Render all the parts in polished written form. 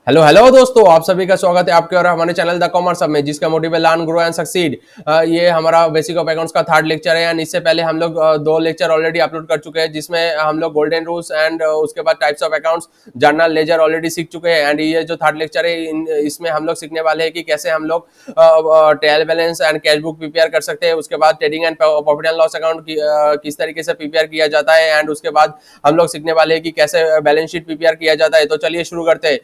Hello hello दोस्तों, आप सभी का स्वागत है आपके और हमारे चैनल द कॉमर्स हब में, जिसका मोटिव है लर्न ग्रो एंड सक्सीड। ये हमारा बेसिक ऑफ अकाउंट्स का थर्ड लेक्चर है एंड इससे पहले हम लोग दो लेक्चर ऑलरेडी अपलोड कर चुके हैं, जिसमें हम लोग गोल्डन रूल्स एंड उसके बाद types of accounts, journal, ledger already सीख चुके हैं। एंड ये जो थर्ड लेक्चर है इसमें हम लोग सीखने वाले हैं कि कैसे हम लोग trial balance and cash book prepare कर सकते हैं। उसके बाद trading and profit and loss account किस तरीके से प्रिपेयर किया जाता है एंड उसके बाद हम लोग सीखने वाले हैं कि कैसे बैलेंस शीट प्रिपेयर किया जाता है। तो चलिए शुरू करते हैं।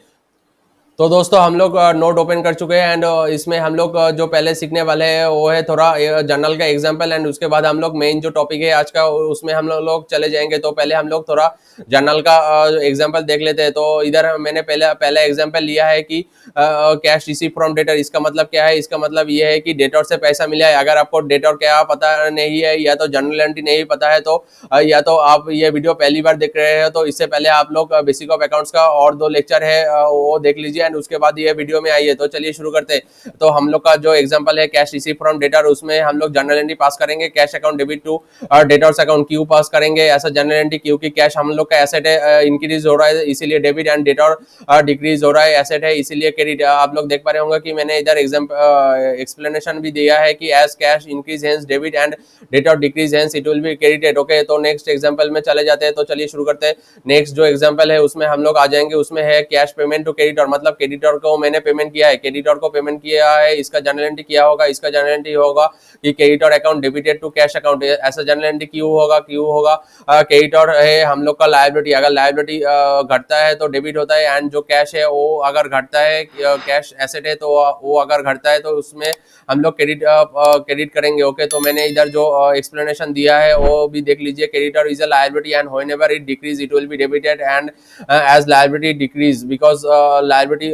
तो दोस्तों हम लोग नोट ओपन कर चुके हैं एंड इसमें हम लोग जो पहले सीखने वाले हैं वो है थोड़ा जर्नल का एग्जांपल एंड उसके बाद हम लोग मेन जो टॉपिक है आज का उसमें हम लोग चले जाएंगे। तो पहले हम लोग थोड़ा जर्नल का एग्जांपल देख लेते हैं। तो इधर मैंने पहला एग्जांपल लिया है कि कैश रिसीव फ्रॉम डेटर। इसका मतलब क्या है? इसका मतलब ये है कि डेटर से पैसा मिला है। अगर आपको डेटर क्या पता नहीं है या तो जर्नल एंट्री नहीं पता है तो या तो आप ये वीडियो पहली बार देख रहे हैं तो इससे पहले आप लोग बेसिक ऑफ अकाउंट्स का और दो लेक्चर है वो देख लीजिए एंड उसके बाद ये वीडियो में आइए। तो चलिए शुरू करते हैं। तो हम लोग का जो एग्जांपल है कैश रिसीव फ्रॉम डेटर, उसमें हम लोग जर्नल एंट्री पास करेंगे। Cash account debit to debtors account क्यू पास करेंगे। ऐसा जर्नल एंट्री क्यू की कैश हम लोग का एसेट है, इंक्रीज हो रहा है इसीलिए डेबिट, एंड डेटर डिक्रीज हो रहा है एसेट है इसीलिए क्रेडिट। आप लोग देख पा रहे होंगे कि मैंने इधर एक्सप्लेनेशन भी दिया है कि as cash increase hence debit and debtor decrease hence it will be credited. Okay, तो नेक्स्ट एग्जांपल में चले जाते हैं। तो चलिए शुरू करते हैं। नेक्स्ट जो एग्जांपल है उसमें हम लोग आ जाएंगे। उसमें है कैश पेमेंट टू क्रेडिटर, मतलब क्रेडिटर को मैंने पेमेंट किया है, क्रेडिटर को पेमेंट किया है, इसका जर्नल एंट्री क्या होगा? इसका जर्नल एंट्री होगा कि creditor account debited to cash account. ऐसा जर्नल एंट्री क्यों होगा? क्रेडिटर है हम लोग का लायबिलिटी। अगर लायबिलिटी घटता है तो डेबिट होता है एंड जो कैश है वो अगर घटता है, कैश एसेट है तो वो अगर घटता है तो उसमें हम लोग क्रेडिट करेंगे। ओके, तो मैंने इधर जो एक्सप्लेनेशन दिया है वो भी देख लीजिए। Creditor is a liability and whenever it decrease it will be debited and as liability decrease, because liability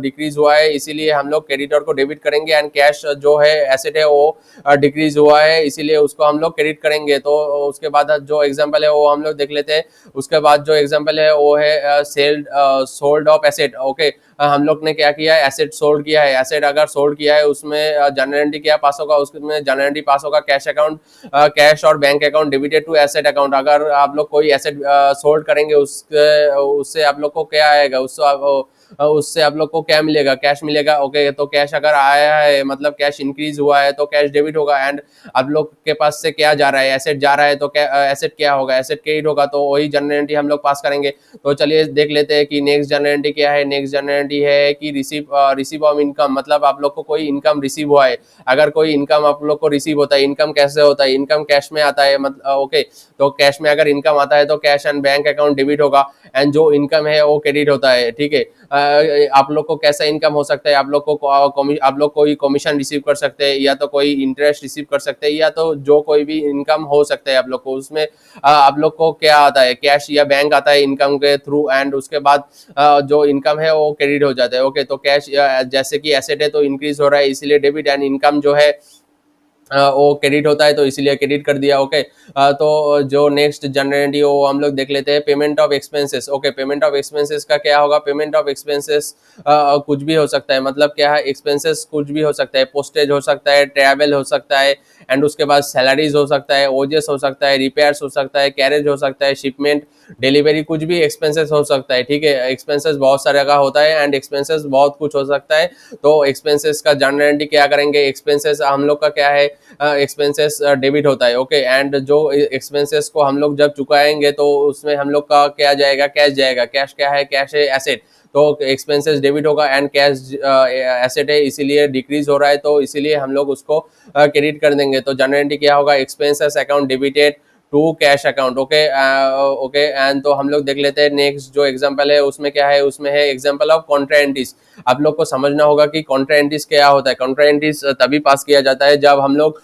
decrease हुआ है इसीलिए हम लोग क्रेडिटर को डेबिट करेंगे एंड कैश जो है एसेट है वो डिक्रीज हुआ है इसीलिए उसको हम लोग क्रेडिट करेंगे। तो उसके बाद जो एग्जांपल है वो हम लोग देख लेते हैं। उसके बाद जो एग्जांपल है वो है सोल्ड ऑफ एसेट। ओके, हम लोग ने क्या किया है? एसेट सोल्ड किया है। एसेट अगर सोल्ड किया है उसमें जर्नल एंट्री क्या पास होगा? उसमें जर्नल एंट्री पास होगा कैश अकाउंट, कैश और bank account debited to asset account. अगर आप लोग कोई एसेट सोल्ड करेंगे उससे आप लोग को क्या आएगा? उससे आप लोग को क्या मिलेगा? कैश मिलेगा। ओके, तो कैश अगर आया है मतलब कैश इंक्रीज हुआ है तो कैश डेबिट होगा एंड आप लोग के पास से क्या जा रहा है? एसेट जा रहा है तो एसेट क्या होगा? एसेट क्रेडिट होगा। तो वही जर्नल एंट्री हम लोग पास करेंगे। तो चलिए देख लेते हैं कि नेक्स्ट जर्नल एंट्री क्या है। नेक्स्ट जर्नल एंट्री है कि रिसीव ऑफ इनकम, मतलब आप लोग को कोई इनकम रिसीव हुआ है। अगर कोई इनकम आप लोग को रिसीव होता है, इनकम कैसे होता है? इनकम कैश में आता है, मतलब ओके, तो कैश में अगर इनकम आता है तो cash and bank account debit होगा एंड जो इनकम है वो क्रेडिट होता है। ठीक है, आप लोग को कैसा इनकम हो सकता है? आप लोग कोई कमीशन रिसीव कर सकते हैं या तो कोई इंटरेस्ट रिसीव कर सकते हैं या तो जो कोई भी इनकम हो सकता है आप लोग को। उसमें आप लोग को क्या आता है? कैश या बैंक आता है इनकम के थ्रू एंड उसके बाद जो इनकम है वो क्रेडिट हो जाता है। ओके, तो कैश जैसे कि एसेट है तो इंक्रीज हो रहा है इसीलिए डेबिट एंड इनकम जो है वो क्रेडिट होता है तो इसीलिए क्रेडिट कर दिया। ओके, तो जो नेक्स्ट जनरेटी वो हम लोग देख लेते हैं। Payment of expenses. Okay, payment of expenses का क्या होगा? पेमेंट ऑफ एक्सपेंसेस कुछ भी हो सकता है, मतलब क्या है? एक्सपेंसेस कुछ भी हो सकता है, पोस्टेज हो सकता है, ट्रैवल हो सकता है एंड उसके बाद सैलरीज हो सकता है, ओजेस हो सकता है, रिपेयर्स हो सकता है, कैरेज हो सकता है, शिपमेंट, डिलीवरी, कुछ भी एक्सपेंसेस हो सकता है। ठीक है, एक्सपेंसेस बहुत सारे का होता है एंड एक्सपेंसेस बहुत कुछ हो सकता है। तो एक्सपेंसेस का जनरली क्या करेंगे? एक्सपेंसेस हम लोग का क्या है? एक्सपेंसेस डेबिट होता है। ओके, एंड जो एक्सपेंसेस को हम लोग जब चुकाएंगे तो उसमें हम लोग का क्या जाएगा? कैश जाएगा। कैश क्या है? कैश है एसेट, तो एक्सपेंसेस डेबिट होगा एंड कैश एसेट है इसीलिए डिक्रीज हो रहा है तो इसीलिए हम लोग उसको क्रेडिट कर देंगे। तो जनरली क्या होगा? Expenses account debited to cash account. Okay okay, and तो हम लोग देख लेते हैं नेक्स्ट जो एग्जांपल है उसमें क्या है? उसमें है एग्जांपल ऑफ कॉन्ट्रा एंट्रीज। आप लोग को समझना होगा कि कॉन्ट्रा एंट्रीज क्या होता है। कॉन्ट्रा एंट्रीज तभी पास किया जाता है जब हम लोग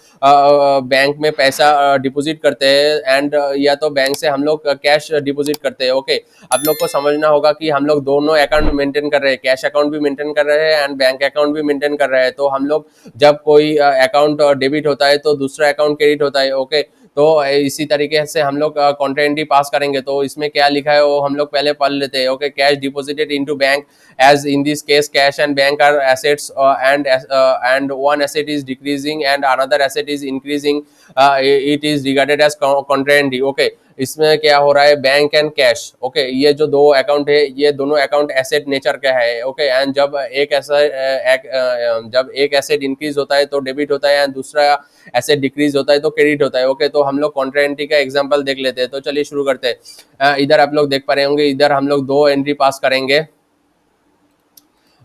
बैंक में पैसा डिपॉजिट करते हैं एंड या तो बैंक से हम लोग कैश डिपॉजिट करते हैं। ओके, आप लोग को समझना होगा कि हम लोग दोनों अकाउंट मेंटेन कर रहे हैं, कैश अकाउंट भी मेंटेन कर रहे हैं एंड बैंक अकाउंट भी मेंटेन कर रहे हैं। तो हम लोग जब कोई अकाउंट डेबिट होता है तो दूसरा अकाउंट क्रेडिट होता है। ओके, तो इसी तरीके से हम लोग कॉन्ट्रा पास करेंगे। तो इसमें क्या लिखा है वो हम लोग पहले पढ़ लेते हैं। Okay, cash deposited into bank, as in this case cash and bank are assets and one asset is decreasing and another asset is increasing, it is regarded as contrary. Okay, इसमें क्या हो रहा है, बैंक एंड कैश। ओके, ये जो दो account है, ये दोनों अकाउंट एसेट नेचर का है। ओके, एंड जब एक एसेट इंक्रीज होता है तो डेबिट होता है, एंड दूसरा एसेट डिक्रीज होता है तो क्रेडिट होता है। ओके, तो हम लोग कॉन्ट्रा एंट्री का एग्जांपल देख लेते हैं। तो चलिए शुरू करते हैं। इधर आप लोग देख पा रहे होंगे, इधर हम लोग दो एंट्री पास करेंगे।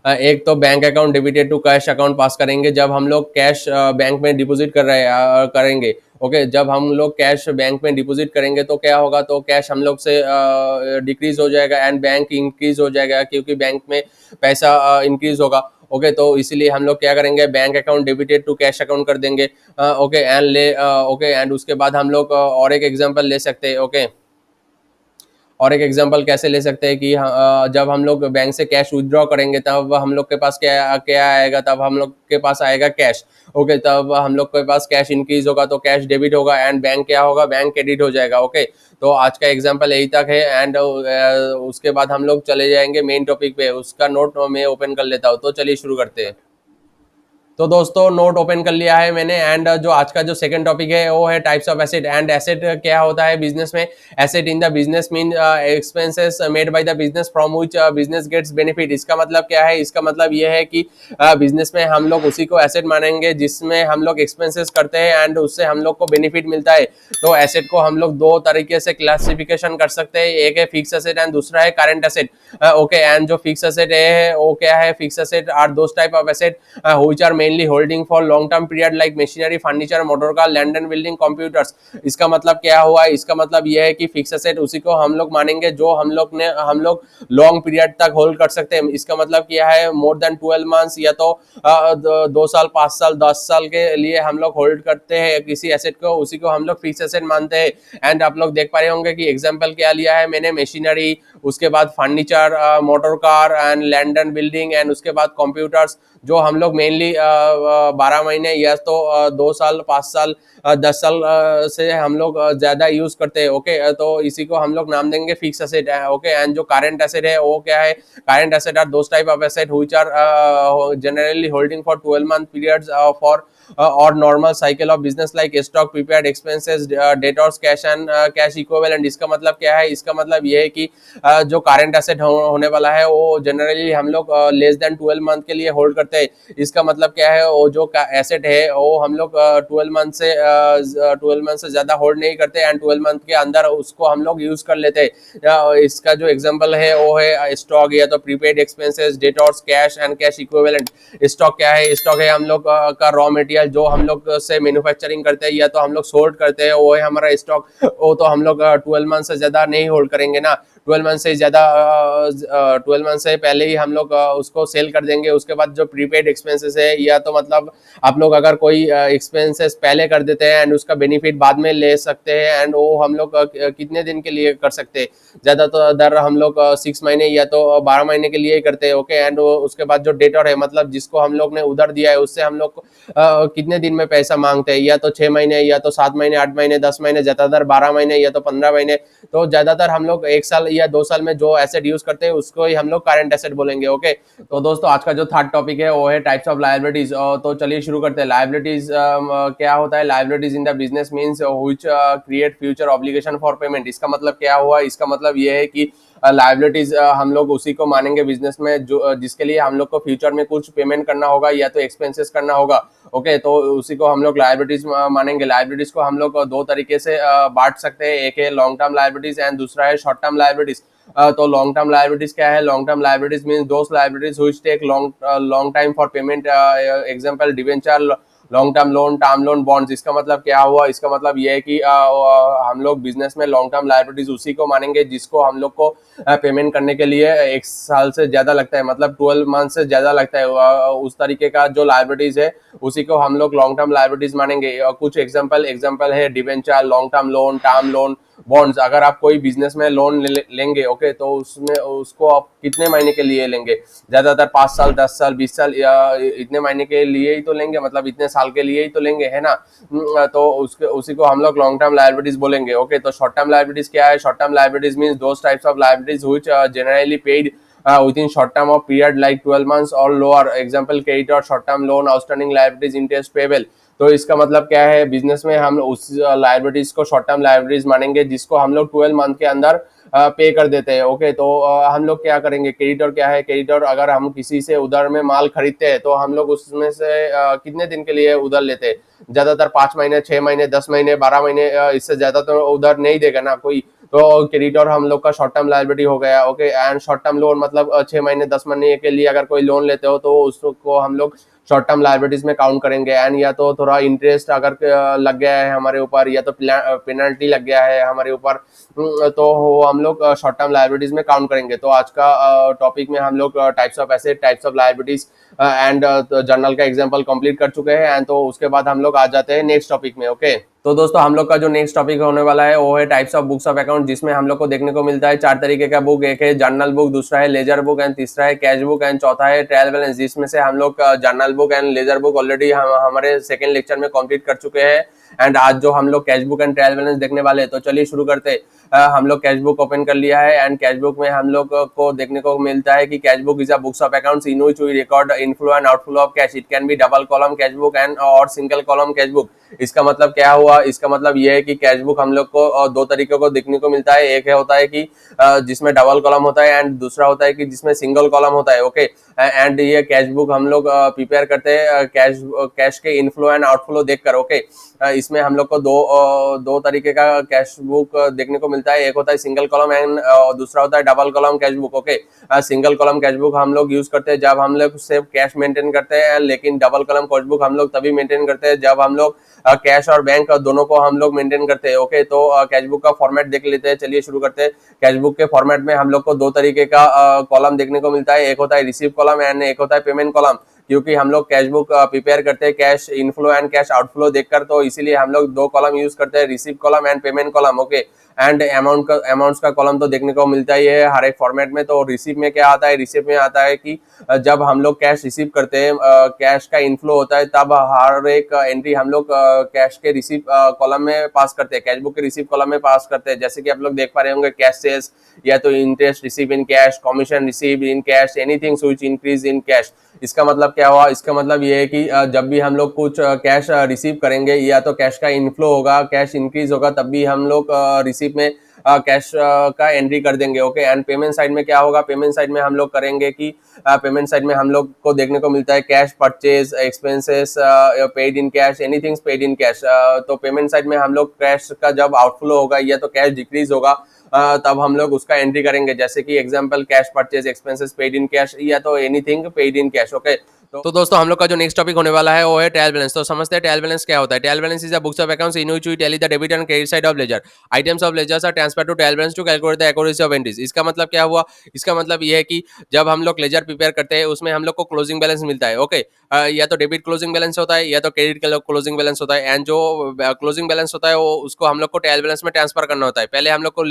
एक तो bank account debited to cash account pass करेंगे जब हम लोग कैश बैंक में डिपॉजिट कर रहे हैं करेंगे। ओके, जब हम लोग कैश बैंक में डिपॉजिट करेंगे तो क्या होगा, तो कैश हम लोग से डिक्रीज हो जाएगा एंड बैंक इंक्रीज हो जाएगा, क्योंकि बैंक में पैसा इंक्रीज होगा। ओके, तो इसीलिए हम लोग क्या करेंगे, bank account debited to cash account कर देंगे। ओके, एंड उसके बाद हम लोग और एक एग्जांपल ले सकते हैं। ओके, और एक एग्जांपल कैसे ले सकते हैं कि जब हम लोग बैंक से कैश विथड्रॉ करेंगे तब हम लोग के पास क्या क्या आएगा, तब हम लोग के पास आएगा कैश। ओके, तब हम लोग के पास कैश इंक्रीज होगा तो कैश डेबिट होगा एंड बैंक क्या होगा, बैंक क्रेडिट हो जाएगा। ओके, तो आज का एग्जांपल यही तक है, एंड उसके बाद हम लोग चले जाएंगे मेन टॉपिक पे। उसका नोट मैं ओपन कर लेता हूँ। तो चलिए शुरू करते हैं। तो दोस्तों, नोट ओपन कर लिया है मैंने, एंड जो आज का जो सेकंड टॉपिक है वो है types of asset. And asset क्या होता है बिजनेस में, asset in the business mean expenses made by the business from which business gets benefit. इसका मतलब क्या है, इसका मतलब ये है कि बिजनेस में हम लोग उसी को एसेट मानेंगे जिसमें हम लोग एक्सपेंसेस करते हैं एंड उससे हम लोग को बेनिफिट मिलता है। तो एसेट को हम लोग दो तरीके से क्लासिफिकेशन कर सकते हैं, एक है फिक्स एसेट एंड दूसरा है करंट एसेट। ओके, एंड जो फिक्स एसेट है वो क्या है, fix asset are those type of asset which are mainly holding for long term period like machinery, furniture, motor car, land and building, computers। इसका मतलब क्या हुआ, इसका मतलब यह है कि फिक्स एसेट उसी को हम लोग मानेंगे जो हम लोग लॉन्ग पीरियड तक होल्ड कर सकते हैं। इसका मतलब क्या है, मोर देन 12 मंथ्स या तो 2 साल, 5 साल, 10 साल के लिए हम लोग होल्ड करते हैं किसी एसेट को, उसी को हम लोग फिक्स एसेट मानते हैं। एंड आप लोग देख पा रहे होंगे कि एग्जाम्पल क्या लिया है मैंने, मशीनरी, उसके बाद furniture, motor car and land and building, and उसके बाद कंप्यूटर्स, जो हम लोग मेनली 12 महीने या तो 2 साल, 5 साल, 10 साल से हम लोग ज्यादा यूज करते हैं। ओके, तो इसी को हम लोग नाम देंगे फिक्स एसेट। ओके, एंड जो करंट एसेट है वो क्या है, current asset are those type of asset which are generally holding for 12 month periods for और normal cycle of business like stock, prepaid expenses, debtors, cash and cash equivalent. इसका मतलब क्या है, इसका मतलब ये है कि जो करंट एसेट होने वाला है वो जनरली हम लोग लेस देन 12 मंथ के लिए होल्ड करते हैं। इसका मतलब क्या है, वो जो एसेट है वो हम लोग 12 मंथ से ज्यादा होल्ड नहीं करते एंड 12 मंथ के अंदर उसको हम लोग यूज कर लेते हैं। इसका जो एग्जांपल है वो है स्टॉक या तो prepaid expenses, debtors, cash and cash equivalent. Stock क्या है, स्टॉक है हम लोग का रॉ मटेरियल जो हम लोग से मैन्युफैक्चरिंग करते हैं या तो हम लोग सोल्ड करते हैं, वो है हमारा स्टॉक। वो तो हम लोग 12 मंथ से ज्यादा नहीं होल्ड करेंगे ना, 12 मंथ से ज्यादा 12 मंथ से पहले ही हम लोग उसको सेल कर देंगे। उसके बाद जो प्रीपेड एक्सपेंसेस है, या तो मतलब आप लोग अगर कोई एक्सपेंसेस पहले कर देते हैं एंड उसका बेनिफिट बाद में ले सकते हैं, एंड वो हम लोग कितने दिन के लिए कर सकते हैं, ज्यादातर हम लोग 6 महीने या तो 12 महीने के लिए ही करते हैं। ओके, एंड उसके बाद जो डेटर है, मतलब जिसको हम लोग ने उधार दिया है, उससे हम लोग कितने दिन में पैसा मांगते हैं, या तो 6 महीने या तो 7 महीने, 8 महीने, 10 महीने, ज्यादातर 12 महीने या तो 15 महीने। तो ज्यादातर हम लोग 1 साल या 2 साल में जो एसेट यूज करते हैं उसको ही हम लोग करंट एसेट बोलेंगे। ओके, तो दोस्तों आज का जो थर्ड टॉपिक है वो है टाइप्स ऑफ लायबिलिटीज। तो चलिए शुरू करते हैं। लायबिलिटीज क्या होता है, liabilities in the business means which create future obligation for payment. इसका मतलब क्या हुआ, इसका मतलब ये है कि लायबिलिटीज हम लोग उसी को मानेंगे बिजनेस में जो जिसके लिए हम लोग को फ्यूचर में कुछ पेमेंट करना होगा या तो एक्सपेंसेस करना होगा। ओके, तो उसी को हम लोग लायबिलिटीज मानेंगे। लायबिलिटीज को हम लोग दो तरीके से बांट सकते हैं, एक है लॉन्ग टर्म लायबिलिटीज एंड दूसरा है शॉर्ट टर्म लायबिलिटीज। तो लॉन्ग टर्म लायबिलिटीज क्या है, long term liabilities means those liabilities which take long time for payment. Example debenture, long term loan, bonds. इसका मतलब क्या हुआ, इसका मतलब ये है कि हम लोग बिजनेस में लॉन्ग टर्म लायबिलिटीज उसी को मानेंगे जिसको हम लोग को पेमेंट करने के लिए 1 साल से ज्यादा लगता है, मतलब 12 मंथ से ज्यादा लगता है। उस तरीके का जो लायबिलिटीज है उसी को हम लोग लॉन्ग टर्म लायबिलिटीज मानेंगे। कुछ एग्जांपल है debenture, long term loan, bonds. अगर आप कोई बिजनेस में लोन लेंगे, ओके, तो उसमें उसको आप कितने महीने के लिए लेंगे, ज्यादातर 5 साल, 10 साल, 20 साल या इतने महीने के लिए ही तो लेंगे, मतलब इतने साल के लिए ही तो लेंगे, है ना। तो उसी को हम लोग लॉन्ग टर्म लायबिलिटीज बोलेंगे। ओके, तो शॉर्ट टर्म लायबिलिटीज क्या है, short term liabilities means those types of liabilities which generally paid within short term of period like 12 months or lower. Example, credit or short term loan, outstanding liabilities, interest payable। तो इसका मतलब क्या है, business में हम उस liabilities को short term liabilities मानेंगे जिसको हम लोग 12 मंथ के अंदर पे कर देते हैं। ओके, तो हम लोग क्या करेंगे, क्रेडिटर क्या है, क्रेडिटर अगर हम किसी से उधर में माल खरीदते हैं तो हम लोग उसमें से कितने दिन के लिए उधर लेते हैं, ज्यादातर 5 महीने, 6 महीने, 10 महीने, 12 महीने, इससे ज्यादा तो उधर नहीं देगा ना कोई। तो क्रेडिटर हम लोग का शॉर्ट टर्म लाइबिलिटी हो गया। Okay, and short term loan मतलब 6 महीने, 10 महीने के लिए अगर कोई लोन लेते हो तो उसको हम लोग शॉर्ट टर्म लाइबिलिटीज में काउंट करेंगे। एंड या तो थोड़ा इंटरेस्ट अगर लग गया है हमारे ऊपर, या तो पेनल्टी लग गया है हमारे ऊपर, तो हम लोग शॉर्ट टर्म लाइबिलिटीज में काउंट करेंगे। तो आज का टॉपिक में हम लोग types of asset, types of liabilities and journal का एग्जांपल कंप्लीट कर चुके हैं। एंड तो उसके बाद हम लोग आ जाते हैं नेक्स्ट टॉपिक में। ओके, तो दोस्तों हम लोग का जो नेक्स्ट टॉपिक होने वाला है वो है types of books of account, जिसमें हम लोग को देखने को मिलता है 4 तरीके का बुक। एक है जर्नल बुक, दूसरा है लेजर बुक, एंड तीसरा है कैश बुक, एंड चौथा है ट्रायल बैलेंस, जिसमें से हम लोग journal book and laser book already हमारे सेकंड लेक्चर में कंप्लीट कर चुके हैं। एंड आज जो हम लोग cash book and trial balance देखने वाले हैं, तो चलिए शुरू करते हैं। हम लोग कैश बुक ओपन कर लिया है एंड कैश बुक में हम लोग को देखने को मिलता है कि cash book is a books of accounts in which we record inflow and outflow of cash. It can be double column cash book and और सिंगल कॉलम कैश बुक। इसका मतलब क्या हुआ, इसका मतलब ये है कि कैश बुक हम लोग को दो तरीके को देखने को मिलता है। एक है होता है कि जिसमें डबल कॉलम होता है, एंड दूसरा होता है कि जिसमें सिंगल कॉलम होता है। ओके, एंड ये कैश बुक हम लोग प्रिपेयर करते हैं कैश के इनफ्लो एंड आउटफ्लो देखकर। ओके, इसमें हम लोग को दो तरीके का कैश बुक देखने को मिलता है। एक होता है सिंगल कॉलम एंड दूसरा होता है double column cash book. Okay, single column cash book हम लोग यूज करते हैं जब हम लोग सिर्फ कैश मेंटेन करते हैं, लेकिन डबल कॉलम कैश बुक हम लोग तभी मेंटेन करते हैं जब हम लोग कैश और बैंक दोनों को हम लोग मेंटेन करते हैं। ओके, तो कैश बुक का फॉर्मेट देख लेते हैं, चलिए शुरू करते हैं। कैश बुक के फॉर्मेट में हम लोग को दो तरीके का कॉलम देखने को मिलता है। एक होता है रिसीव कॉलम एंड एक होता है पेमेंट कॉलम। क्योंकि हम लोग कैश बुक प्रिपेयर करते हैं cash inflow and cash outflow देखकर, तो इसीलिए हम लोग दो कॉलम यूज करते हैं, receive column and payment column. Okay, and amounts का कॉलम तो देखने को मिलता ही है हर एक फॉर्मेट में। तो रिसीव में क्या आता है, रिसीव में आता है कि जब हम लोग कैश रिसीव करते हैं, कैश का इनफ्लो होता है, तब हर एक एंट्री हम लोग कैश के रिसीव कॉलम में पास करते हैं, कैश बुक के रिसीव कॉलम में पास करते हैं। जैसे कि आप लोग देख पा रहे होंगे, कैश सेल्स, या तो interest receive in cash, commission receive in cash, anything which increase in cash. इसका मतलब क्या हुआ, इसका मतलब ये है कि जब भी हम लोग कुछ कैश रिसीव करेंगे, या तो कैश का इनफ्लो होगा, कैश इंक्रीज होगा, तब भी हम लोग रिसीव में कैश का एंट्री कर देंगे। ओके, एंड पेमेंट साइड में क्या होगा, पेमेंट साइड में हम लोग करेंगे कि पेमेंट साइड में हम लोग को देखने को मिलता है cash purchase, expenses paid in cash, anything paid in cash. तो पेमेंट साइड में हम लोग कैश का जब आउटफ्लो होगा या तो कैश डिक्रीज होगा, तब हम लोग उसका एंट्री करेंगे। जैसे कि example cash purchase, expenses paid in cash, या तो anything paid in cash. Okay, तो दोस्तों हम लोग का जो नेक्स्ट टॉपिक होने वाला है वो है ट्रायल बैलेंस। तो समझते हैं ट्रायल बैलेंस क्या होता है। Trial balance is a books of accounts in which we tally the debit and credit side of ledger. Items of ledgers are transfer to trial balance to calculate the accuracy of entries. इसका मतलब क्या हुआ, इसका मतलब ये है कि जब हम लोग लेजर प्रिपेयर करते हैं उसमें हम लोग को क्लोजिंग बैलेंस मिलता है। ओके, या तो डेबिट क्लोजिंग बैलेंस होता है या तो क्रेडिट क्लोजिंग बैलेंस होता है। एंड जो क्लोजिंग बैलेंस होता है वो उसको हम लोग को ट्रायल बैलेंस में ट्रांसफर करना होता है। पहले हम लोग को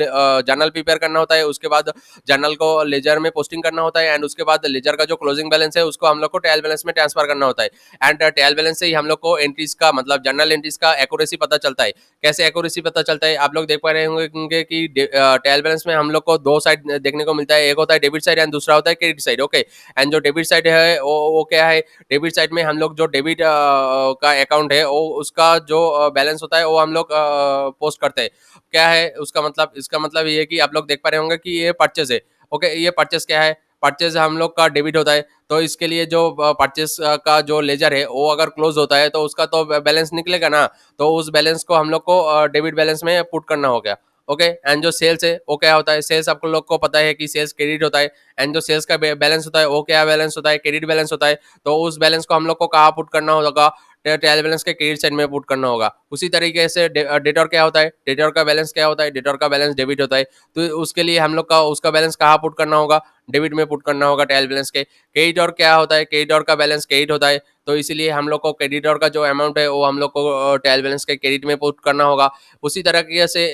जर्नल प्रिपेयर करना होता है, उसके बाद जर्नल को लेजर में पोस्टिंग करना होता है, एंड उसके बाद लेजर का जो क्लोजिंग बैलेंस है उसको हम लोग को ट्रायल बैलेंस में ट्रांसफर करना होता है। एंड ट्रायल बैलेंस से ही हम लोग को एंट्रीज का मतलब जर्नल एंट्रीज का एक्यूरेसी पता चलता है। कैसे एक्यूरेसी पता चलता है, आप लोग देख पा रहे होंगे कि ट्रायल बैलेंस में हम लोग को दो साइड देखने को मिलता है, एक होता है डेबिट साइड एंड दूसरा होता है क्रेडिट साइड। ओके, एंड जो डेबिट साइड है वो क्या है, डेबिट साइड में हम लोग जो डेबिट का अकाउंट है वो उसका जो बैलेंस होता है वो हम लोग पोस्ट करते हैं। क्या है उसका मतलब, इसका मतलब ये है कि आप लोग देख पा रहे होंगे कि ये परचेज है। ओके, ये परचेज क्या है, परचेज हम लोग का डेबिट होता है। तो इसके लिए जो परचेस का जो लेजर है वो अगर क्लोज होता है तो उसका तो बैलेंस निकलेगा ना, तो उस बैलेंस को हम लोग को डेबिट बैलेंस में पुट करना हो गया। ओके, एंड जो सेल्स है वो क्या होता है, सेल्स आपको लोग को पता है कि सेल्स क्रेडिट होता है। एंड जो सेल्स का बैलेंस होता है वो क्या बैलेंस होता है, क्रेडिट बैलेंस होता है। तो उस बैलेंस को हम लोग को कहाँ पुट करना होगा, ट्रायल बैलेंस के क्रेडिट साइड में पुट करना होगा। उसी तरीके से डेटर क्या होता है, डेटर का बैलेंस क्या होता है, डेटर का बैलेंस डेबिट होता है। तो उसके लिए हम लोग का उसका बैलेंस कहाँ पुट करना होगा, डेबिट में पुट करना होगा ट्रायल बैलेंस के। क्रेडिटर क्या होता है, क्रेडिटर का बैलेंस क्रेडिट होता है। तो इसीलिए हम लोग को क्रेडिटर का जो अमाउंट है वो हम लोग को ट्रायल बैलेंस के क्रेडिट में पुट करना होगा। उसी तरीके से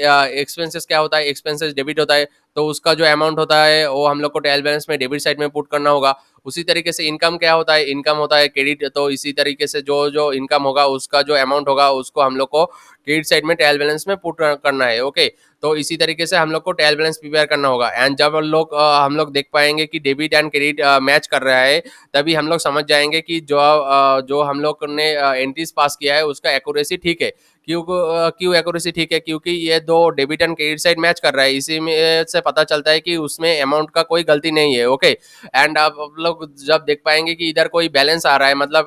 एक्सपेंसेस क्या होता है, एक्सपेंसेस डेबिट होता है। तो उसका जो अमाउंट होता है वो हम लोग को ट्रायल बैलेंस में डेबिट साइड में पुट करना होगा। उसी तरीके से इनकम क्या होता है, इनकम होता है क्रेडिट। तो इसी तरीके से जो जो इनकम होगा उसका जो अमाउंट होगा उसको हम लोग को क्रेडिट साइड में ट्रायल बैलेंस में पुट करना है। ओके, तो इसी तरीके से हम लोग को ट्रायल बैलेंस प्रिपेयर करना होगा। एंड जब हम लोग देख पाएंगे कि डेबिट एंड क्रेडिट मैच कर रहा है, तभी हम लोग समझ जाएंगे कि जो हम लोग ने एंट्रीज पास किया है उसका एक्यूरेसी ठीक है। क्यों एक्यूरेसी ठीक है? क्योंकि ये दो debit and credit side match कर रहा है, इसी में से पता चलता है कि उसमें अमाउंट का कोई गलती नहीं है। ओके, एंड आप लोग जब देख पाएंगे कि इधर कोई बैलेंस आ रहा है, मतलब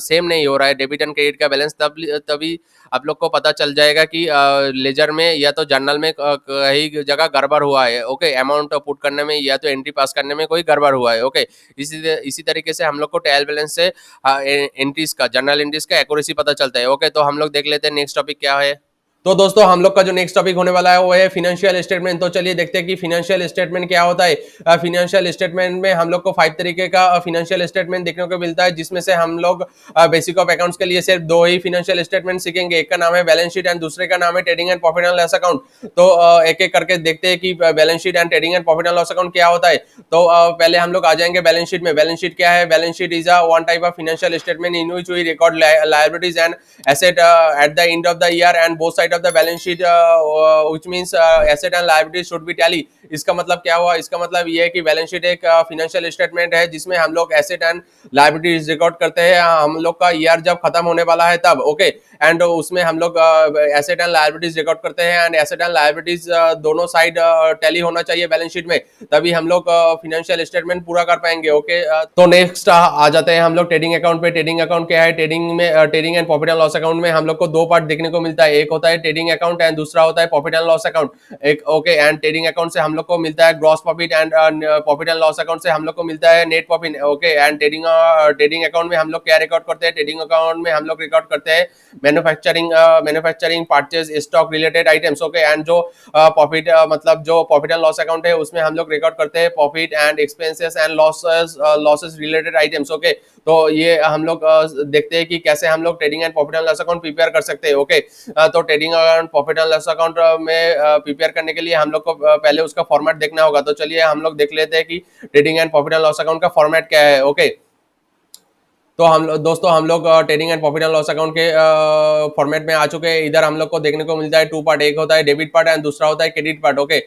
सेम नहीं हो रहा है डेबिट एंड क्रेडिट का बैलेंस, तभी आप लोग को पता चल जाएगा कि लेजर में या तो जर्नल में कहीं जगह गड़बड़ हुआ है। ओके, अमाउंट पुट करने में या तो एंट्री पास करने में कोई गड़बड़ हुआ है। ओके, इसी तरीके से हम लोग को ट्रायल बैलेंस से एंट्रीज का, जर्नल एंट्रीज का एक्यूरेसी पता चलता है। ओके, तो हम लोग देख लेते हैं नेक्स्ट टॉपिक क्या है। तो दोस्तों हम लोग का जो नेक्स्ट टॉपिक होने वाला है वो है फिनेंशियल स्टेटमेंट। तो चलिए देखते हैं कि फिनेंशियल स्टेटमेंट क्या होता है। फिनेंशियल स्टेटमेंट में हम लोग को 5 तरीके का फिनेंशियल स्टेटमेंट देखने को मिलता है, जिसमें से हम लोग बेसिक ऑफ अकाउंट्स के लिए सिर्फ 2 ही फिनेंशियल स्टेटमेंट सीखेंगे। एक का नाम है बैलेंस शीट एंड दूसरे का नाम है trading and profit and loss account. तो एक एक करके देखते हैं कि balance sheet and trading and profit and loss account क्या होता है। तो पहले हम लोग आ जाएंगे बैलेंस शीट में। बैलेंस शीट क्या है? Balance sheet is one type of financial statement in which we record liabilities and asset at the end of the year and both side of the balance sheet which means asset and liability should be tally। इसका मतलब क्या हुआ? इसका मतलब ये है कि balance sheet एक फाइनेंशियल स्टेटमेंट है जिसमें हम लोग एसेट एंड लायबिलिटीज रिकॉर्ड करते हैं हम लोग का ईयर जब खत्म होने वाला है तब। ओके, एंड उसमें हम लोग एसेट एंड लायबिलिटीज रिकॉर्ड करते हैं एंड एसेट एंड लायबिलिटीज दोनों साइड टैली होना चाहिए बैलेंस शीट में, तभी हम लोग फाइनेंशियल स्टेटमेंट पूरा कर पाएंगे। ओके, तो नेक्स्ट आ जाते हैं हम लोग ट्रेडिंग अकाउंट पे। ट्रेडिंग अकाउंट क्या है? Trading and profit and loss account में हम लोग को 2 पार्ट देखने को मिलता है। एक होता है ट्रेडिंग अकाउंट एंड दूसरा होता है प्रॉफिट एंड लॉस अकाउंट। एक ओके, एंड ट्रेडिंग अकाउंट से हम लोग को मिलता है gross profit and profit and loss account से हम लोग को मिलता है net profit. Okay, and trading account में हम लोग क्या रिकॉर्ड करते हैं? ट्रेडिंग अकाउंट में हम लोग रिकॉर्ड करते हैं manufacturing purchase stock related items. Okay, and जो प्रॉफिट मतलब जो प्रॉफिट एंड लॉस अकाउंट है उसमें हम लोग रिकॉर्ड करते हैं profit and expenses and losses related items. Okay, तो ये हम लोग देखते हैं कि कैसे हम लोग trading and profit and loss account prepare कर सकते हैं। ओके, तो trading and profit and loss account में प्रिपेयर करने के लिए हम लोग को पहले उसका फॉर्मेट देखना होगा। तो चलिए हम लोग देख लेते हैं कि trading and profit and loss account का फॉर्मेट क्या है। ओके, तो दोस्तों हम लोग trading and profit and loss account के फॉर्मेट में आ चुके हैं। इधर हम लोग को देखने को मिलता है 2 पार्ट, एक होता है डेबिट पार्ट एंड दूसरा होता है क्रेडिट पार्ट। ओके,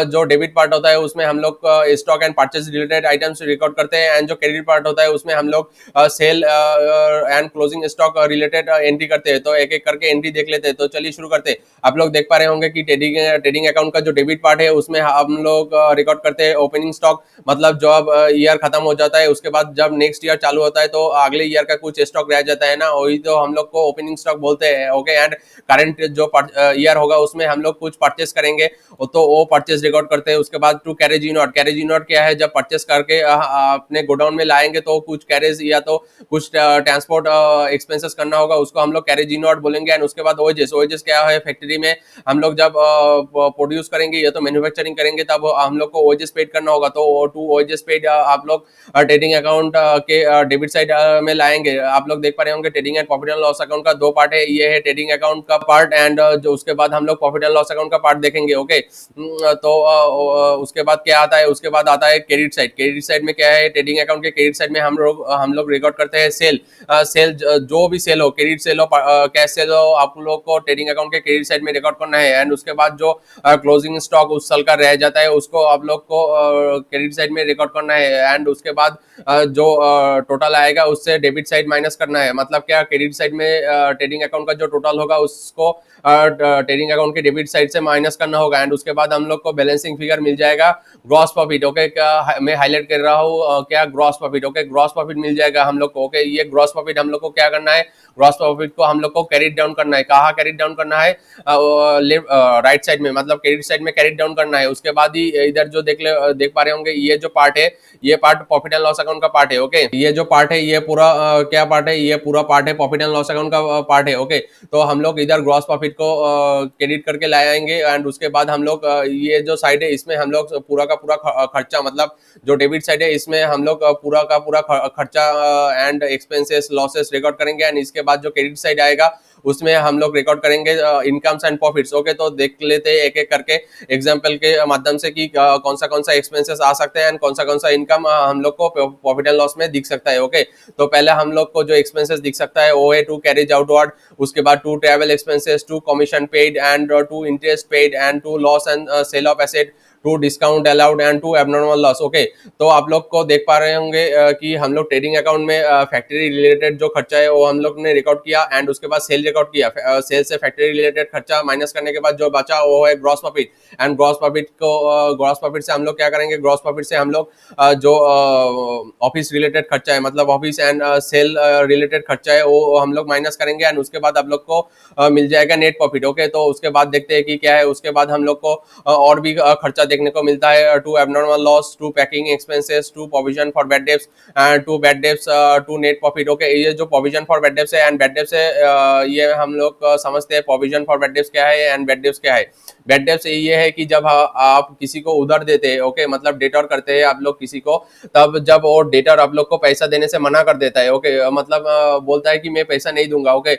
जो डेबिट पार्ट होता है उसमें हम लोग stock and purchase related items record करते हैं एंड जो क्रेडिट पार्ट होता है उसमें हम लोग sale and closing stock related entry करते हैं। तो एक एक करके एंट्री देख लेते हैं। तो चलिए शुरू करते हैं। आप लोग देख पा रहे होंगे कि ट्रेडिंग अकाउंट का जो डेबिट पार्ट है उसमें हम लोग रिकॉर्ड करते हैं ओपनिंग स्टॉक, मतलब जब ईयर खत्म हो जाता है उसके बाद जब नेक्स्ट ईयर चालू होता है तो अगले ईयर का कुछ स्टॉक रह जाता है ना, वही तो हम लोग को ओपनिंग स्टॉक बोलते हैं। ओके, एंड करंट जो ईयर होगा उसमें हम लोग कुछ परचेस करेंगे तो वो परचेस रिकॉर्ड करते हैं। उसके बाद to carriage in not. Carriage in not क्या है? जब परचेस करके अपने गोडाउन में लाएंगे तो कुछ कैरेज या तो कुछ ट्रांसपोर्ट एक्सपेंसेस करना होगा, उसको हम लोग कैरेज इन नॉट बोलेंगे। एंड उसके बाद ओएजेस। ओएजेस क्या है? फैक्ट्री में हम लोग जब प्रोड्यूस करेंगे या तो मैन्युफैक्चरिंग करेंगे तब हम लोग को ओएजेस पेड करना होगा। तो टू ओएजेस पेड आप लोग ट्रेडिंग अकाउंट के डेबिट साइड में लाएंगे। आप लोग देख पा रहे होंगे trading and profit and loss account का 2 पार्ट है। ये है ट्रेडिंग अकाउंट का पार्ट एंड जो उसके बाद हम लोग प्रॉफिट एंड लॉस अकाउंट का पार्ट देखेंगे। ओके, तो उसके बाद क्या आता है? उसके बाद आता है क्रेडिट साइड। क्रेडिट साइड में क्या है? ट्रेडिंग अकाउंट के क्रेडिट साइड में हम लोग रिकॉर्ड करते हैं सेल जो भी सेल हो, क्रेडिट सेल हो, कैश सेल हो, आप लोग को ट्रेडिंग अकाउंट के क्रेडिट साइड में रिकॉर्ड करना है। एंड उसके बाद जो क्लोजिंग स्टॉक उस साल का रह जाता है उसको आप लोग को क्रेडिट साइड में रिकॉर्ड करना है। एंड उसके बाद जो टोटल आएगा उससे डेबिट साइड माइनस करना है। मतलब क्या? क्रेडिट साइड में ट्रेडिंग अकाउंट का जो टोटल होगा उसको ट्रेडिंग अकाउंट के डेबिट साइड से माइनस करना होगा। एंड उसके बाद हम लोग को बैलेंसिंग फिगर मिल जाएगा ग्रॉस प्रॉफिट। ओके, मैं हाईलाइट कर रहा हूँ क्या? Gross profit. Okay, gross profit मिल जाएगा हम लोग को। ओके, ये ग्रॉस प्रॉफिट हम लोग को क्या करना है? ग्रॉस प्रॉफिट को हम लोग को कैरी डाउन करना है। कहाँ कैरी डाउन करना है? राइट साइड में, मतलब क्रेडिट साइड में कैरी डाउन करना है। उसके बाद ही इधर जो देख पा रहे होंगे ये जो पार्ट है ये part profit and loss account का पार्ट है। ओके, ये जो पार्ट है ये पूरा क्या पार्ट है? ये पूरा पार्ट है प्रॉफिट एंड लॉस अकाउंट का पार्ट है। ओके, तो हम लोग इधर ग्रॉस प्रॉफिट को क्रेडिट करके लाएंगे एंड उसके बाद हम लोग ये जो साइड है इसमें हम लोग पूरा का पूरा खर्चा, मतलब जो डेबिट साइड है इसमें हम लोग पूरा का पूरा खर्चा एंड एक्सपेंसेस लॉसेस रिकॉर्ड करेंगे। एंड इसके बाद जो क्रेडिट साइड आएगा उसमें हम लोग रिकॉर्ड करेंगे इनकम्स एंड प्रॉफिट्स। ओके, तो देख लेते हैं एक एक करके एग्जाम्पल के माध्यम से कि कौन सा एक्सपेंसेस आ सकते हैं एंड कौन सा इनकम हम लोग को प्रॉफिट एंड लॉस में दिख सकता है। ओके, तो पहले हम लोग को जो एक्सपेंसेस दिख सकता है वो है टू कैरेज आउटवर्ड, उसके बाद to travel expenses, to commission paid and to interest paid and to loss and sale of asset, to discount allowed and to abnormal loss. Okay, तो आप लोग को देख पा रहे होंगे कि हम लोग ट्रेडिंग अकाउंट में फैक्ट्री रिलेटेड जो खर्चा है वो हम लोग ने रिकॉर्ड किया एंड उसके बाद सेल रिकॉर्ड किया। सेल से फैक्ट्री रिलेटेड खर्चा माइनस करने के बाद जो बचा वो है gross profit. And gross profit से हम लोग क्या करेंगे, ग्रॉस प्रॉफिट से हम लोग जो ऑफिस रिलेटेड खर्चा है, मतलब ऑफिस एंड सेल रिलेटेड खर्चा है वो हम लोग माइनस करेंगे एंड उसके बाद आप लोग को मिल जाएगा नेट प्रॉफिट। ओके, तो उसके बाद देखते हैं कि क्या है। उसके बाद हम लोग को और भी खर्चा देखने को मिलता है, to abnormal loss, to packing expenses, to provision for bad debts, to bad debts, to net profit. Okay, ये जो प्रोविजन फॉर बैड डेब्ट्स है एंड बैड डेब्ट्स है, ये हम लोग समझते हैं प्रोविजन फॉर बैड डेब्ट्स क्या है एंड बैड डेब्ट्स क्या है। बैड डेब्ट्स ये है कि जब आप किसी को उधार देते हैं, ओके, मतलब डेटर करते हैं आप लोग किसी को, तब जब वो डेटर आप लोग को पैसा देने से मना कर देता है, ओके, मतलब बोलता है कि मैं पैसा नहीं दूंगा, ओके,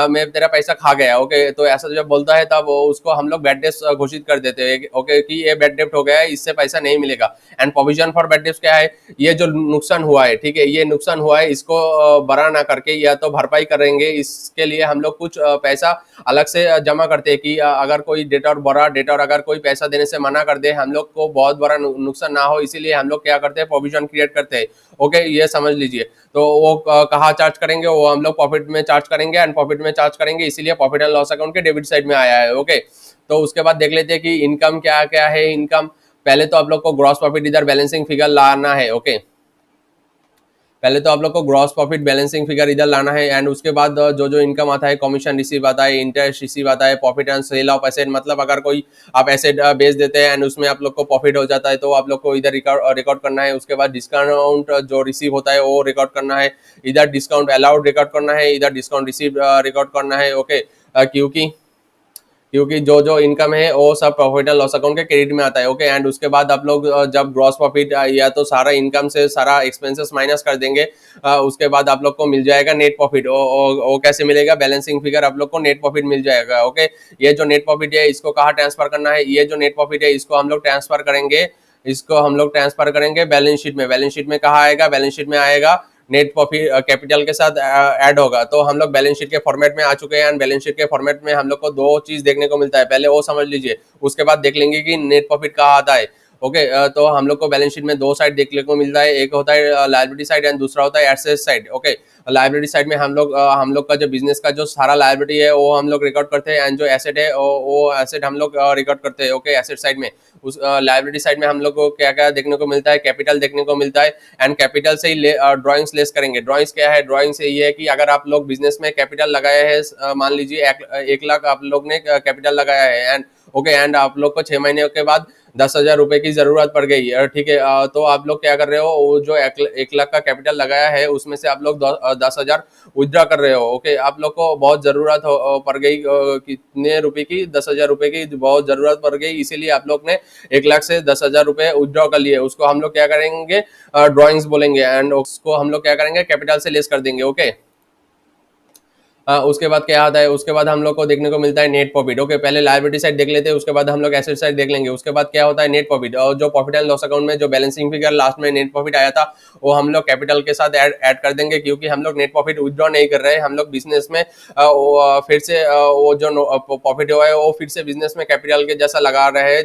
मैं तेरा पैसा खा गया, ओके, तो ऐसा जब बोलता है तब उसको हम लोग बैड डेब्ट घोषित कर देते हैं, ओके, कि ये बैड डेब्ट हो गया है, इससे पैसा नहीं मिलेगा। एंड प्रोविजन फॉर बैड डेब्ट क्या है, ये जो नुकसान हुआ है, ठीक है, ये नुकसान हुआ है, इसको बड़ा ना करके या तो भरपाई करेंगे, इसके लिए हम लोग कुछ पैसा अलग से जमा करते हैं कि अगर कोई डेटर बड़ा डेटर अगर कोई पैसा देने से मना कर दे, हम लोग को बहुत बड़ा नुकसान ना हो, इसीलिए हम लोग क्या करते हैं, प्रोविजन क्रिएट करते हैं। ओके, ये समझ लीजिए। तो वो कहाँ चार्ज करेंगे, वो हम लोग प्रॉफिट में चार्ज करेंगे एंड प्रॉफिट में चार्ज करेंगे, इसीलिए प्रॉफिट एंड लॉस अकाउंट के डेबिट साइड में आया है। ओके, तो उसके बाद देख लेते हैं कि इनकम क्या क्या है। इनकम पहले तो आप लोग को ग्रॉस प्रॉफिट इधर बैलेंसिंग फिगर लाना है। ओके, पहले तो आप लोग को ग्रॉस प्रॉफिट बैलेंसिंग फिगर इधर लाना है एंड उसके बाद जो जो इनकम आता है, कमीशन रिसीव आता है, इंटरेस्ट रिसीव आता है, profit and sale of asset, मतलब अगर कोई आप एसेट बेच देते हैं एंड उसमें आप लोग को प्रॉफिट हो जाता है तो आप लोग को इधर रिकॉर्ड करना है। उसके बाद डिस्काउंट जो रिसीव होता है वो रिकॉर्ड करना है, इधर डिस्काउंट अलाउड रिकॉर्ड करना है, इधर डिस्काउंट रिसीव रिकॉर्ड करना है। ओके, क्योंकि जो जो इनकम है वो सब प्रॉफिट एंड लॉस अकाउंट के क्रेडिट में आता है। ओके, एंड उसके बाद आप लोग जब ग्रॉस प्रॉफिट या तो सारा इनकम से सारा एक्सपेंसेस माइनस कर देंगे, उसके बाद आप लोग को मिल जाएगा नेट प्रॉफिट। वो कैसे मिलेगा, बैलेंसिंग फिगर आप लोग को नेट प्रॉफिट मिल जाएगा। ओके, ये जो नेट प्रॉफिट है इसको कहाँ ट्रांसफर करना है, ये जो नेट प्रॉफिट है इसको हम लोग ट्रांसफर करेंगे बैलेंस शीट में। बैलेंस शीट में कहाँ आएगा, बैलेंस शीट में आएगा नेट प्रॉफिट कैपिटल के साथ ऐड होगा। तो हम लोग बैलेंस शीट के फॉर्मेट में आ चुके हैं एंड बैलेंस शीट के फॉर्मेट में हम लोग को दो चीज देखने को मिलता है, पहले वो समझ लीजिए, उसके बाद देख लेंगे कि नेट प्रॉफिट कहाँ आता है। ओके, तो हम लोग को बैलेंस शीट में दो साइड देखने को मिलता है, एक होता है लायबिलिटी साइड एंड दूसरा होता है asset side. Okay, liability side में हम लोग का जो बिजनेस का जो सारा लायबिलिटी है वो हम लोग रिकॉर्ड करते हैं एंड जो एसेट है वो एसेट हम लोग रिकॉर्ड करते हैं। ओके, एसेट साइड में, उस लायबिलिटी साइड में हम लोग को क्या क्या देखने को मिलता है, कैपिटल देखने को मिलता है एंड कैपिटल से ही ड्राइंग्स लेस करेंगे। ड्राइंग्स क्या है, ड्राइंग से ये है कि अगर आप लोग बिजनेस में कैपिटल लगाया है, मान लीजिए 1 लाख आप लोग ने कैपिटल लगाया है एंड ओके, एंड आप लोग को 6 महीने के बाद 10,000 रुपए की जरूरत पड़ गई, ठीक है, तो आप लोग क्या कर रहे हो, वो जो 1 लाख का कैपिटल लगाया है उसमें से आप लोग 10,000 विथड्रॉ कर रहे हो। ओके, आप लोग को बहुत जरूरत पड़ गई, कितने रुपए की, 10,000 रुपए की बहुत जरूरत पड़ गई, इसीलिए आप लोग ने 1 लाख से 10,000 रुपए विथड्रॉ कर लिए। उसको हम लोग क्या करेंगे, ड्रॉइंग्स बोलेंगे एंड उसको हम लोग क्या करेंगे, कैपिटल से लेस कर देंगे। ओके, उसके बाद क्या आता है, उसके बाद हम लोग को देखने को मिलता है नेट प्रॉफिट। ओके, पहले लायबिलिटी साइड देख लेते हैं, उसके बाद हम लोग एसेट साइड देख लेंगे। उसके बाद क्या होता है, नेट प्रॉफिट। और जो प्रॉफिट एंड लॉस अकाउंट में जो बैलेंसिंग फिगर लास्ट में नेट प्रॉफिट आया था वो हम लोग कैपिटल के साथ ऐड कर देंगे, क्योंकि हम लोग नेट प्रॉफिट विथड्रॉ नहीं कर रहे हैं, हम लोग बिजनेस में फिर से वो जो प्रॉफिट हुआ है वो फिर से बिजनेस में कैपिटल के जैसा लगा रहे हैं,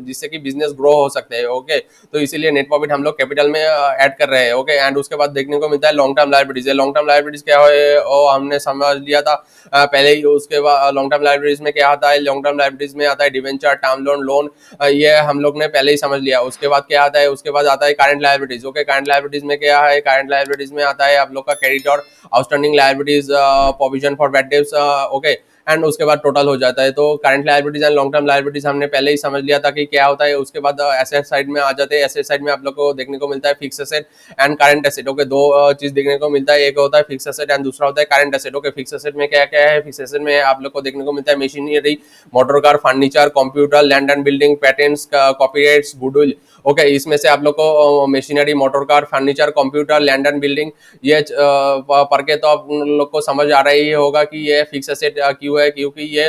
जिससे कि बिजनेस ग्रो हो सकते हैं। ओके, तो इसीलिए नेट प्रॉफिट हम लोग कैपिटल में ऐड कर रहे हैं। ओके, एंड उसके बाद देखने को मिलता है long term liabilities. Long term liabilities क्या है वो हमने समझ लिया था पहले ही। उसके बाद लॉन्ग टर्म लायबिलिटीज में क्या आता है, लॉन्ग टर्म लायबिलिटीज में आता है डिवेंचर, टर्म लोन, ये हम लोग ने पहले ही समझ लिया। उसके बाद क्या आता है, उसके बाद आता है current liabilities. Okay, current liabilities में क्या है, करंट लायबिलिटीज में आता है आप लोग का क्रेडिट और outstanding liabilities, provision for bad debts. Okay, and उसके बाद टोटल हो जाता है। तो current liabilities and long term liabilities हमने पहले ही समझ लिया था कि क्या होता है। उसके बाद एसेट साइड में आ जाते हैं। एसेट साइड में आप लोग को देखने को मिलता है fix asset and current asset. Okay, दो चीज देखने को मिलता है, एक होता है फिक्स एसेट एंड दूसरा होता है current asset. Okay, fix asset में क्या क्या है? फिक्स एसेट में आप लोग को देखने को मिलता है machinery, motor car, furniture, computer, land and building, patents, copyrights, goodwill. Okay, इसमें से आप लोग को machinery, motor car, furniture, computer, land and building ये पढ़ के तो आप लोग को समझ आ रही होगा कि ये फिक्स एसेट क्यों है। क्योंकि ये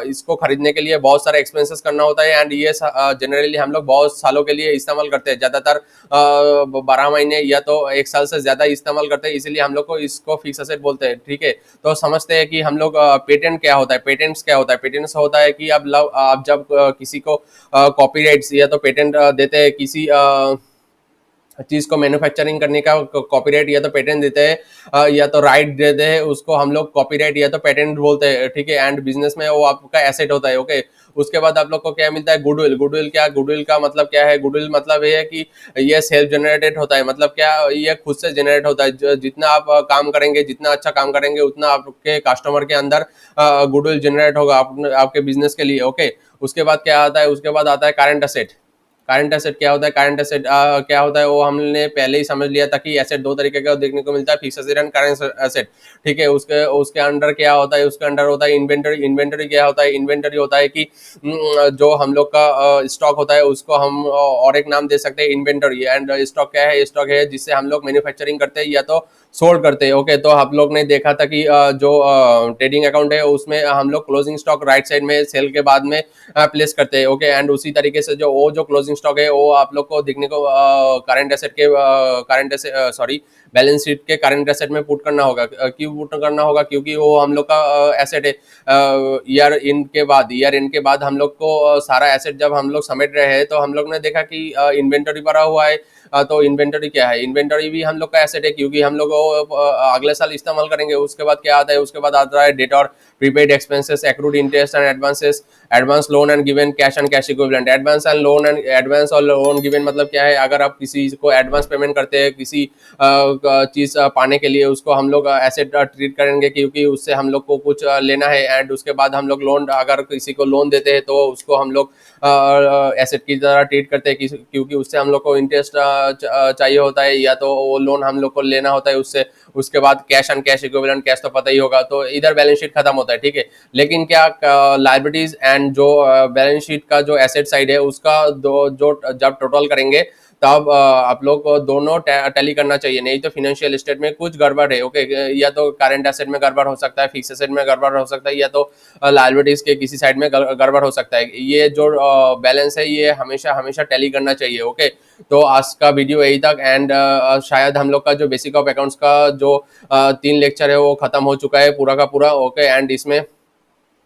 इसको खरीदने के लिए बहुत सारे एक्सपेंसेस करना होता है एंड ये जनरली हम लोग बहुत सालों के लिए इस्तेमाल करते हैं, ज्यादातर 12 महीने या तो 1 साल से ज्यादा इस्तेमाल करते हैं, इसीलिए हम लोग को इसको फिक्स एसेट बोलते हैं। ठीक है, तो समझते हैं कि हम लोग पेटेंट क्या होता है। पेटेंट्स क्या होता है? पेटेंट्स होता है कि आप जब किसी को कॉपीराइट्स या तो पेटेंट देते हैं, किसी चीज को मैन्युफैक्चरिंग करने का कॉपीराइट या तो पेटेंट देते हैं या तो राइट देते हैं, उसको हम लोग कॉपीराइट या तो पेटेंट बोलते हैं। ठीक है, एंड बिजनेस में वो आपका एसेट होता है। ओके, उसके बाद आप लोग को क्या मिलता है? गुडविल। गुडविल क्या? गुडविल का मतलब क्या है? गुडविल मतलब ये है कि ये सेल्फ जनरेटेड होता है। मतलब क्या? ये खुद से जनरेट होता है। जितना आप काम करेंगे, जितना अच्छा काम करेंगे, उतना आपके कस्टमर के अंदर गुडविल जनरेट होगा आपके बिजनेस के लिए। ओके, उसके बाद क्या आता है? उसके बाद आता है करंट एसेट। करंट एसेट क्या होता है? करंट एसेट क्या होता है वो हमने पहले ही समझ लिया था कि एसेट दो तरीके का देखने को मिलता है, fix asset and current asset. ठीक है, उसके उसके अंडर क्या होता है? उसके अंडर होता है इन्वेंटरी। इन्वेंटरी क्या होता है? इन्वेंटरी होता है कि जो हम लोग का स्टॉक होता है उसको हम और एक नाम दे सकते हैं इन्वेंटरी। एंड स्टॉक क्या है? स्टॉक है जिससे हम लोग मैन्युफैक्चरिंग करते हैं या तो सोल्ड करते हैं। ओके, तो आप लोग ने देखा था कि जो ट्रेडिंग अकाउंट है उसमें हम लोग क्लोजिंग स्टॉक राइट साइड में सेल के बाद में प्लेस करते हैं। ओके, एंड उसी तरीके से जो क्लोजिंग स्टॉक है वो आप लोग को देखने को करंट एसेट के current asset sorry balance sheet के करंट एसेट में पुट करना होगा। क्यों पुट करना होगा? क्योंकि वो हम लोग का एसेट है। ईयर एंड के बाद हम लोग को सारा एसेट जब हम लोग समेट रहे हैं तो हम लोग ने देखा कि इन्वेंटरी भरा हुआ है। तो इन्वेंटरी क्या है? इन्वेंटरी भी हम लोग का एसेट है क्योंकि हम लोग अगले साल इस्तेमाल करेंगे। उसके बाद क्या आता है? उसके बाद आता है डेट और prepaid expenses, accrued interest and advances, advance loan and given, cash and cash equivalent. Advance and loan and advance और लोन गिवन मतलब क्या है? अगर आप किसी को एडवांस पेमेंट करते हैं किसी चीज पाने के लिए, उसको हम लोग एसेट ट्रीट करेंगे क्योंकि उससे हम लोग को कुछ लेना है। एंड उसके बाद हम लोग लोन, अगर किसी को लोन देते हैं तो उसको हम लोग एसेट की तरह ट्रीट करते हैं क्योंकि उससे हम लोग को इंटरेस्ट चाहिए होता है या तो वो लोन हम लोग को लेना होता है उससे। उसके बाद cash and cash equivalent, cash तो पता ही होगा। तो इधर बैलेंस शीट खत्म होता है। ठीक है, लेकिन क्या लायबिलिटीज एंड जो बैलेंस शीट का जो एसेट साइड है उसका जो जब टोटल करेंगे तब आप लोग को दोनों टैली करना चाहिए, नहीं तो फाइनेंशियल स्टेट में कुछ गड़बड़ है। ओके, या तो करंट एसेट में गड़बड़ हो सकता है, फिक्स एसेट में गड़बड़ हो सकता है, या तो लायबिलिटीज के किसी साइड में गड़बड़ हो सकता है। ये जो बैलेंस है ये हमेशा हमेशा टैली करना चाहिए। ओके, तो आज का वीडियो यही तक। एंड शायद हम लोग का जो बेसिक ऑफ अकाउंट्स का जो 3 लेक्चर है वो खत्म हो चुका है पूरा का पूरा। ओके, एंड इसमें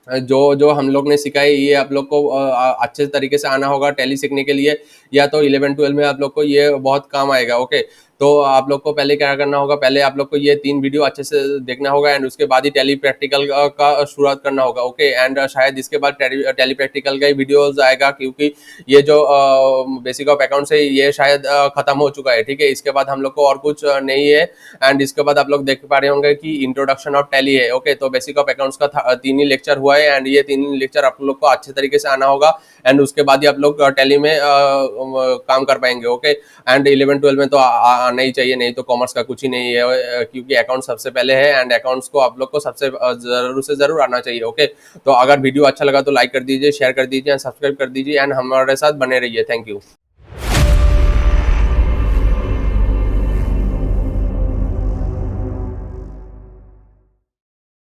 जो जो हम लोग ने सीखा है ये आप लोग को अच्छे तरीके से आना होगा टैली सीखने के लिए, या तो 11-12 में आप लोग को ये बहुत काम आएगा। ओके, तो आप लोग को पहले क्या करना होगा? पहले आप लोग को ये 3 वीडियो अच्छे से देखना होगा एंड उसके बाद ही टैली प्रैक्टिकल का शुरुआत करना होगा। ओके, एंड शायद इसके बाद टैली प्रैक्टिकल का ही वीडियोस आएगा क्योंकि ये जो बेसिक ऑफ अकाउंट्स है ये शायद खत्म हो चुका है। ठीक है, इसके बाद हम लोग को और कुछ नहीं है। एंड इसके बाद आप लोग देख पा रहे होंगे कि इंट्रोडक्शन ऑफ टैली है। ओके, तो बेसिक ऑफ अकाउंट्स का 3 ही लेक्चर हुआ है एंड ये 3 ही लेक्चर आप लोग को अच्छे तरीके से आना होगा एंड उसके बाद ही आप लोग टैली में काम कर पाएंगे। ओके, एंड 11-12 में तो आना ही चाहिए, नहीं तो कॉमर्स का कुछ ही नहीं है क्योंकि अकाउंट सबसे पहले है एंड अकाउंट्स को आप लोग को सबसे जरूर से जरूर आना चाहिए। ओके, तो अगर वीडियो अच्छा लगा तो लाइक कर दीजिए, शेयर कर दीजिए एंड सब्सक्राइब कर दीजिए एंड हमारे साथ बने रहिए। Thank you.